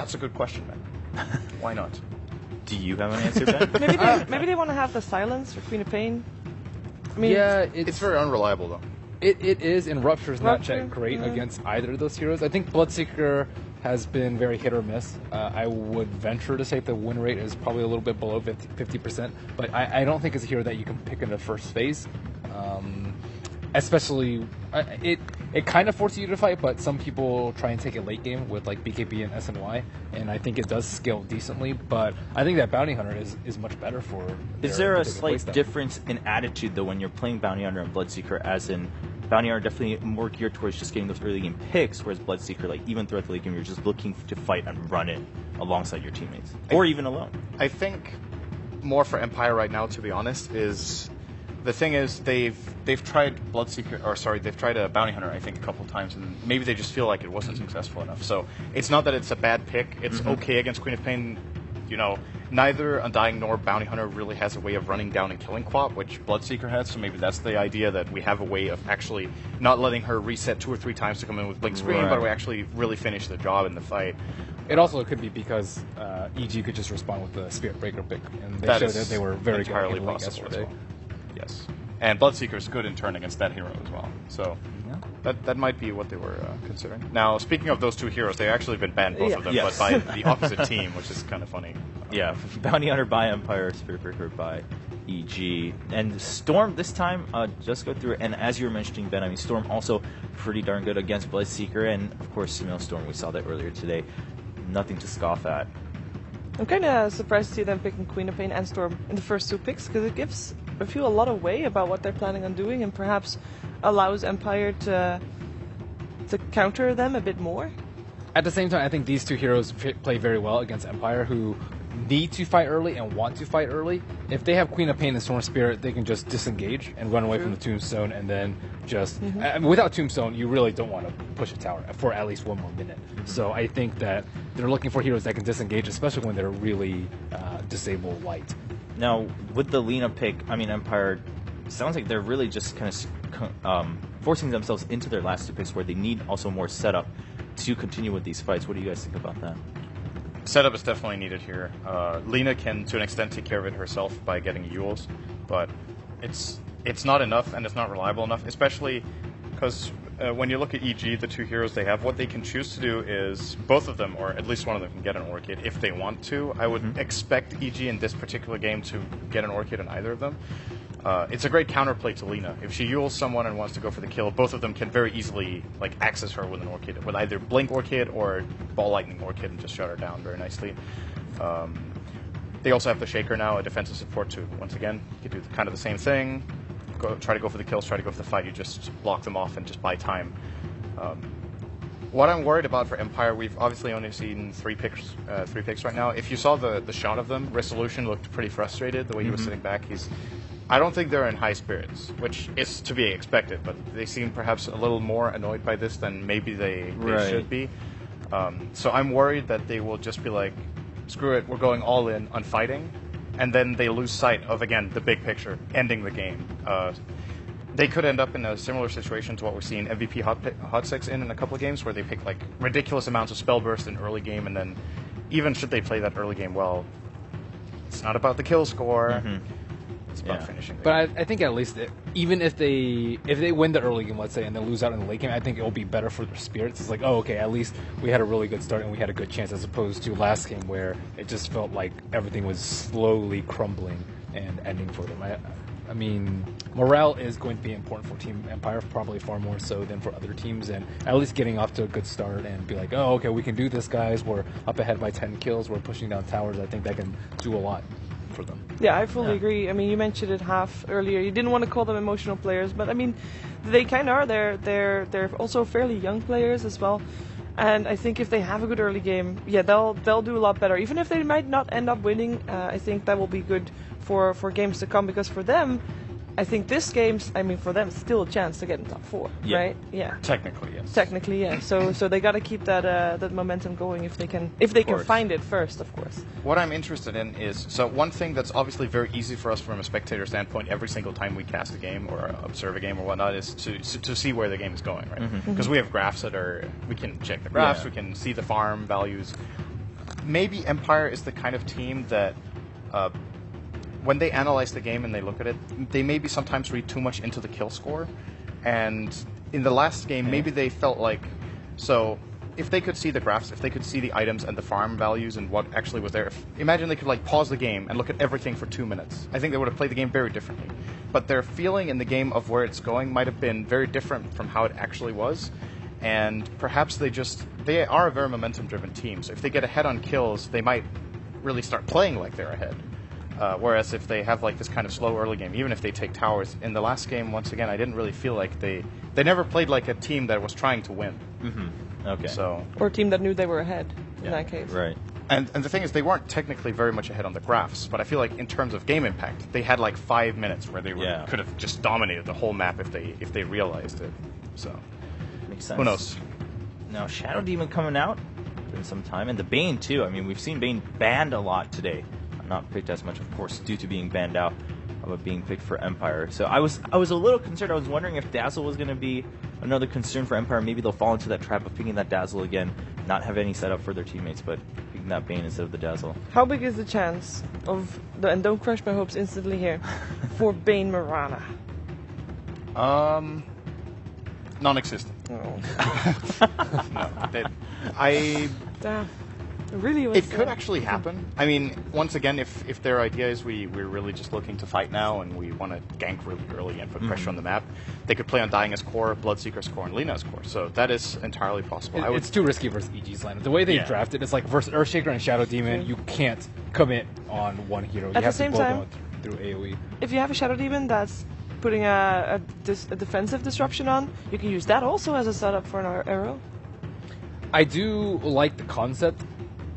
That's a good question, man. Why not? Do you have an answer, Ben? Maybe they want to have the silence for Queen of Pain. I mean, Yeah, It's very unreliable, though. It is, and Rupture's not Rupture, that great yeah. against either of those heroes. I think Bloodseeker has been very hit or miss. I would venture to say the win rate is probably a little bit below 50%, but I don't think it's a hero that you can pick in the first phase. Especially, it kind of forces you to fight, but some people try and take it late game with like BKB and SNY, and I think it does scale decently. But I think that Bounty Hunter is much better for. Is there a particular slight playstyle. difference in attitude, though, when you're playing Bounty Hunter and Bloodseeker, as in Bounty Hunter definitely more geared towards just getting those early game picks, whereas Bloodseeker, like, even throughout the late game, you're just looking to fight and run it alongside your teammates, or even alone. I think more for Empire right now, to be honest, is the thing is they've tried they've tried a Bounty Hunter, I think, a couple times, and maybe they just feel like it wasn't successful enough. So it's not that it's a bad pick. It's okay against Queen of Pain. You know, neither Undying nor Bounty Hunter really has a way of running down and killing Quap, which Bloodseeker has, so maybe that's the idea, that we have a way of actually not letting her reset 2 or 3 times to come in with Blink Screen, but we actually really finish the job in the fight. It also could be because EG could just respond with the Spirit Breaker pick, and they showed that they were very entirely good possible yesterday. as well. Yes. And Bloodseeker is good in turn against that hero as well. So that might be what they were considering. Now, speaking of those two heroes, they've actually been banned, both of them, Yes. but by the opposite team, which is kind of funny. Yeah, Bounty Hunter by Empire, Spirit Breaker by EG. And Storm this time, just go through it. And as you were mentioning, Ben, I mean, Storm also pretty darn good against Bloodseeker. And, of course, Storm, we saw that earlier today. Nothing to scoff at. I'm kind of surprised to see them picking Queen of Pain and Storm in the first 2 picks, because it gives a lot away about what they're planning on doing, and perhaps allows Empire to counter them a bit more. At the same time, I think these two heroes play very well against Empire, who need to fight early and want to fight early. If they have Queen of Pain and Storm Spirit, they can just disengage and run away from the Tombstone, and then just... without Tombstone, you really don't want to push a tower for at least 1 more minute. So I think that they're looking for heroes that can disengage, especially when they're really disable light. Now, with the Lina pick, I mean, Empire, sounds like they're really just kind of forcing themselves into their last 2 picks, where they need also more setup to continue with these fights. What do you guys think about that? Setup is definitely needed here. Lina can, to an extent, take care of it herself by getting Yules, but it's not enough, and it's not reliable enough, especially because when you look at EG, the 2 heroes they have, what they can choose to do is both of them, or at least one of them, can get an Orchid if they want to. I would expect EG in this particular game to get an Orchid in either of them. It's a great counterplay to Lina. If she Yules someone and wants to go for the kill, both of them can very easily access her with an Orchid, with either Blink Orchid or Ball Lightning Orchid, and just shut her down very nicely. They also have the Shaker now, a defensive support to, once again, you can do kind of the same thing. Try to go for the kills, try to go for the fight, you just block them off and just buy time. What I'm worried about for Empire, we've obviously only seen 3 picks right now. If you saw the shot of them, Resolution looked pretty frustrated, the way he was sitting back. I don't think they're in high spirits, which is to be expected, but they seem perhaps a little more annoyed by this than maybe they should be. So I'm worried that they will just be like, screw it, we're going all in on fighting, and then they lose sight of, again, the big picture, ending the game. They could end up in a similar situation to what we're seeing MVP Hot 6 in a couple of games, where they pick ridiculous amounts of spell burst in early game, and then even should they play that early game well, it's not about the kill score. It's about finishing. But I think at least even if they win the early game, let's say, and then lose out in the late game, I think it will be better for their spirits. It's like, oh, okay, at least we had a really good start and we had a good chance, as opposed to last game where it just felt like everything was slowly crumbling and ending for them. I mean, morale is going to be important for Team Empire, probably far more so than for other teams, and at least getting off to a good start and be like, oh, okay, we can do this, guys. We're up ahead by 10 kills. We're pushing down towers. I think that can do a lot for them. Yeah, I fully agree. I mean, you mentioned it half earlier. You didn't want to call them emotional players, but I mean, they kind of are. They're also fairly young players as well. And I think if they have a good early game, yeah, they'll do a lot better. Even if they might not end up winning, I think that will be good for games to come, because for them, I think this game's, I mean, for them, still a chance to get in top 4, right? Yeah. Technically, yes. Technically, yeah. So they got to keep that momentum going if they can find it first, of course. What I'm interested in is, so one thing that's obviously very easy for us from a spectator standpoint every single time we cast a game or observe a game or whatnot is to see where the game is going, right? Because we have graphs we can check the graphs, we can see the farm values. maybe Empire is the kind of team that when they analyze the game and they look at it, they maybe sometimes read too much into the kill score. And in the last game, maybe they felt like, so if they could see the graphs, if they could see the items and the farm values and what actually was there, imagine they could like pause the game and look at everything for 2 minutes. I think they would have played the game very differently. But their feeling in the game of where it's going might have been very different from how it actually was. And perhaps they are a very momentum-driven team. So if they get ahead on kills, they might really start playing like they're ahead. Whereas if they have like this kind of slow early game, even if they take towers, in the last game, once again, I didn't really feel like they never played like a team that was trying to win. Mm-hmm. Okay. So, or a team that knew they were ahead in that case. Right. And the thing is, they weren't technically very much ahead on the graphs, but I feel like in terms of game impact, they had like 5 minutes where they could have just dominated the whole map if they realized it. So Makes sense. who knows? Now, Shadow Demon coming out in some time, and the Bane too. I mean, we've seen Bane banned a lot today. Not picked as much, of course, due to being banned out, but being picked for Empire. So I was a little concerned. I was wondering if Dazzle was going to be another concern for Empire. Maybe they'll fall into that trap of picking that Dazzle again, not have any setup for their teammates, but picking that Bane instead of the Dazzle. How big is the chance of and don't crush my hopes instantly here, for Bane Mirana? Non-existent. No. Damn. It really was. It could actually happen. I mean, once again, if their idea is we're really just looking to fight now and we want to gank really early and put pressure on the map, they could play on Dying as core, Bloodseeker's core, and Lina's core. So that is entirely possible. It's too risky versus EG's lineup. The way they drafted, it's like versus Earthshaker and Shadow Demon, you can't commit on one hero. You At have the same to both time, go through AoE. If you have a Shadow Demon that's putting a defensive disruption on, you can use that also as a setup for an arrow. I do like the concept.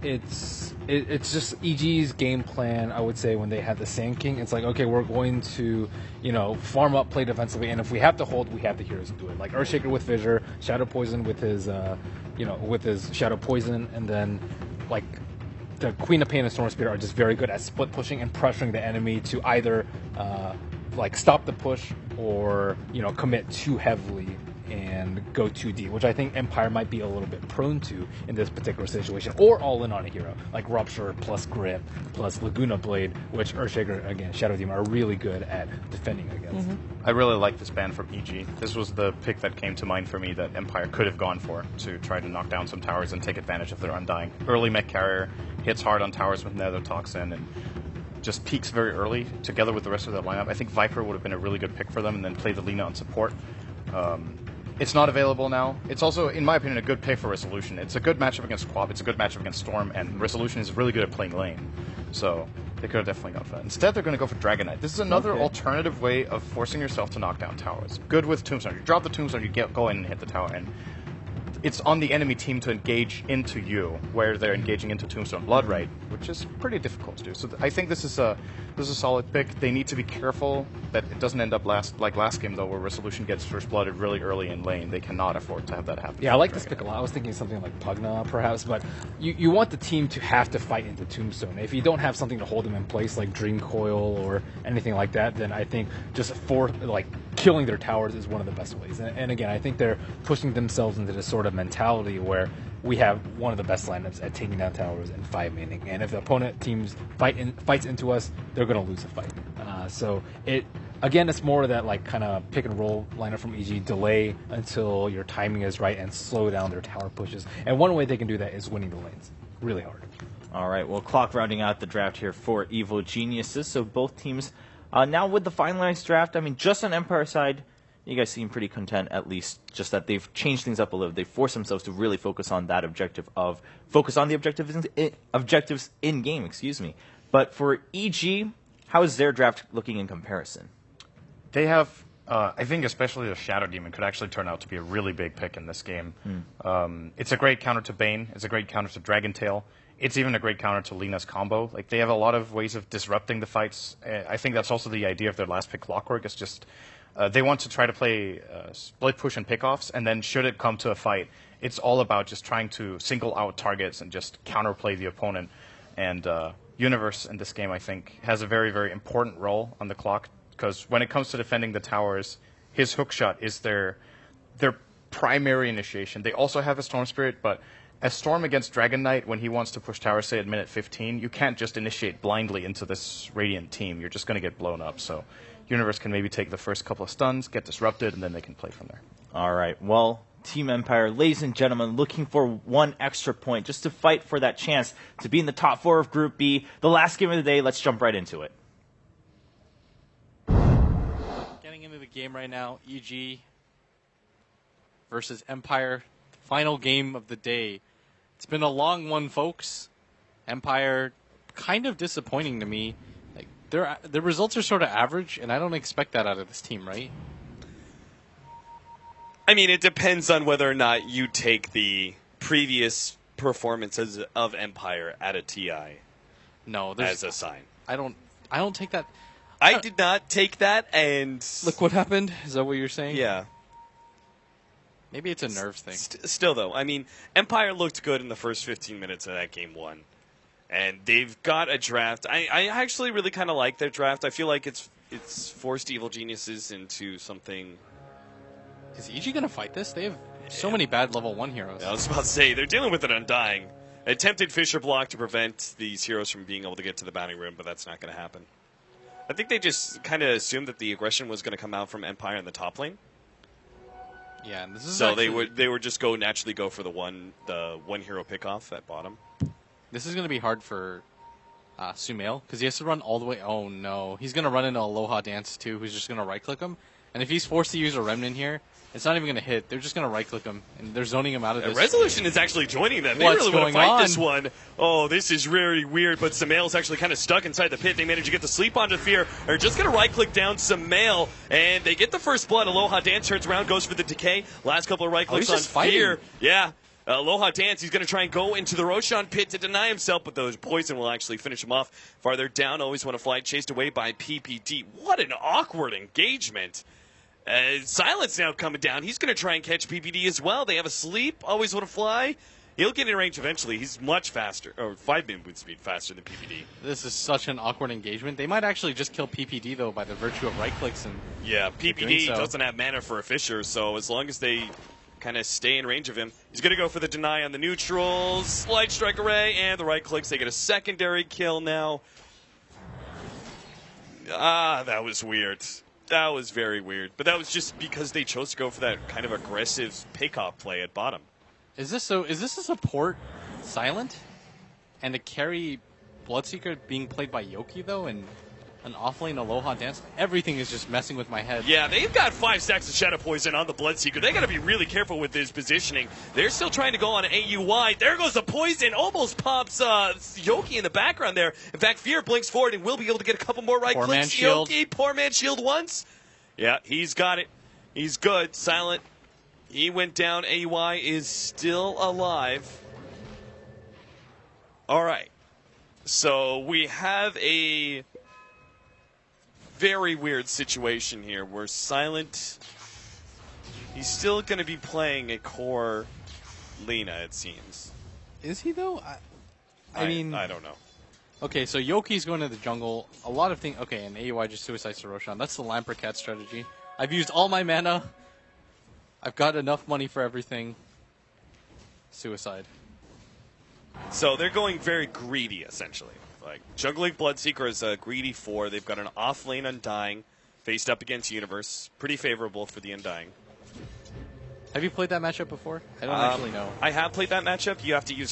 It's just EG's game plan, I would say, when they had the Sand King. It's like, okay, we're going to, farm up, play defensively, and if we have to hold, we have the heroes to do it. Like Earthshaker with Fissure, Shadow Poison with his, with his Shadow Poison, and then, like, the Queen of Pain and Storm Spirit are just very good at split pushing and pressuring the enemy to either, stop the push or, commit too heavily and go too deep, which I think Empire might be a little bit prone to in this particular situation, or all in on a hero, like Rupture plus Grip plus Laguna Blade, which Earthshaker, again, Shadow Demon are really good at defending against. I really like this ban from EG. This was the pick that came to mind for me that Empire could have gone for to try to knock down some towers and take advantage of their Undying. Early mech carrier, hits hard on towers with Nether Toxin, and just peaks very early together with the rest of their lineup. I think Viper would have been a really good pick for them, and then play the Lina on support. It's not available now. It's also, in my opinion, a good pick for Resolution. It's a good matchup against Quab, it's a good matchup against Storm, and Resolution is really good at playing lane. So they could have definitely gone for that. Instead, they're going to go for Dragon Knight. This is another alternative way of forcing yourself to knock down towers. Good with Tombstone. You drop the Tombstone, you go in and hit the tower, and it's on the enemy team to engage into you, where they're engaging into Tombstone Bloodright, which is pretty difficult to do. So I think this is a solid pick. They need to be careful that it doesn't end up like last game, though, where Resolution gets first blooded really early in lane. They cannot afford to have that happen. Yeah, I like this pick a lot. I was thinking something like Pugna, perhaps, but you want the team to have to fight into Tombstone. If you don't have something to hold them in place, like Dream Coil or anything like that, then I think just killing their towers is one of the best ways. And again, I think they're pushing themselves into this sort of mentality where we have one of the best lineups at taking down towers and 5-manning, and if the opponent teams fights into us, they're going to lose a fight. So it's more of that like kind of pick and roll lineup from EG, delay until your timing is right and slow down their tower pushes. And one way they can do that is winning the lanes really hard. All right, well, clock rounding out the draft here for Evil Geniuses. So both teams now with the finalized draft. I mean, just on Empire side, you guys seem pretty content, at least just that they've changed things up a little. They've forced themselves to really focus on that objective objectives in game, excuse me. But for EG, how is their draft looking in comparison? They have, I think especially the Shadow Demon could actually turn out to be a really big pick in this game. It's a great counter to Bane. It's a great counter to Dragon Tail. It's even a great counter to Lina's combo. Like, they have a lot of ways of disrupting the fights. I think that's also the idea of their last pick, Clockwork. It's just they want to try to play split push and pickoffs, and then should it come to a fight, it's all about just trying to single out targets and just counterplay the opponent. And Universe in this game, I think, has a very, very important role on the clock, because when it comes to defending the towers, his hookshot is their primary initiation. They also have a Storm Spirit, but as Storm against Dragon Knight, when he wants to push tower, say, at minute 15, you can't just initiate blindly into this Radiant team. You're just going to get blown up. So Universe can maybe take the first couple of stuns, get disrupted, and then they can play from there. All right. Well, Team Empire, ladies and gentlemen, looking for one extra point just to fight for that chance to be in the top 4 of Group B. The last game of the day, let's jump right into it. Getting into the game right now, EG versus Empire, final game of the day. It's been a long one, folks. Empire kind of disappointing to me. Like their results are sort of average, and I don't expect that out of this team, right? I mean, it depends on whether or not you take the previous performances of Empire at a TI No, as a sign. I don't take that. I did not take that, and Look what happened. Is that what you're saying? yeah. Maybe it's a nerves thing. Still, though, I mean, Empire looked good in the first 15 minutes of that game 1. And they've got a draft. I actually really kind of like their draft. I feel like it's forced Evil Geniuses into something. Is EG gonna fight this? They have so many bad level 1 heroes. I was about to say, they're dealing with an Undying. Attempted Fisher block to prevent these heroes from being able to get to the bounty room, but that's not going to happen. I think they just kind of assumed that the aggression was going to come out from Empire in the top lane. Yeah, and this is So actually, they would just naturally go for the one hero pickoff at bottom. This is gonna be hard for Sumail because he has to run all the way. Oh no, he's gonna run into Aloha Dance too, who's just gonna right click him. And if he's forced to use a Remnant here, it's not even gonna hit. They're just gonna right click him, and they're zoning him out of this. Resolution is actually joining them. They What's really want to going fight on? this one. Oh, this is really weird, but Sumail's actually kind of stuck inside the pit. They manage to get the sleep onto Fear. They're just going to right-click down Sumail, and they get the first blood. Aloha Dance turns around, goes for the decay. Last couple of right-clicks on he's just fighting. Fear. Yeah. Aloha Dance, he's going to try and go into the Roshan pit to deny himself, but those poison will actually finish him off. Farther down, always want to fly, chased away by PPD. What an awkward engagement. Silence now coming down. He's going to try and catch PPD as well. They have a sleep. Always want to fly. He'll get in range eventually. He's much faster, or 5-minute boot speed faster than PPD. This is such an awkward engagement. They might actually just kill PPD though by the virtue of right clicks and Yeah, doing PPD so. doesn't have mana for a Fisher, so as long as they kind of stay in range of him, he's going to go for the deny on the neutrals. Light strike array, and the right clicks. They get a secondary kill now. That was weird. That was very weird. But that was just because they chose to go for that kind of aggressive pick-off play at bottom. Is this a support Silent and a carry Bloodseeker being played by Yoki though, and an offlane Aloha Dance? Everything is just messing with my head. Yeah, they've got 5 stacks of Shadow Poison on the Bloodseeker. They got to be really careful with his positioning. They're still trying to go on AUI. There goes the poison. Almost pops Yoki in the background there. In fact, Fear blinks forward and will be able to get a couple more right Poor clicks. man shield. Yoki, poor man shield once. Yeah, he's got it. He's good. Silent. He went down. AUI is still alive. All right. So we have a very weird situation here where Silent, he's still going to be playing a core Lina, it seems. Is he though? I mean, I don't know. okay, so Yoki's going to the jungle. A lot of things. Okay, and AUI just suicides to Roshan. That's the Lamprecat strategy. I've used all my mana. I've got enough money for everything. Suicide. So they're going very greedy, essentially. Like, jungling Bloodseeker is a greedy 4. They've got an off-lane Undying, faced up against Universe. Pretty favorable for the Undying. Have you played that matchup before? I don't actually know. I have played that matchup. You have to use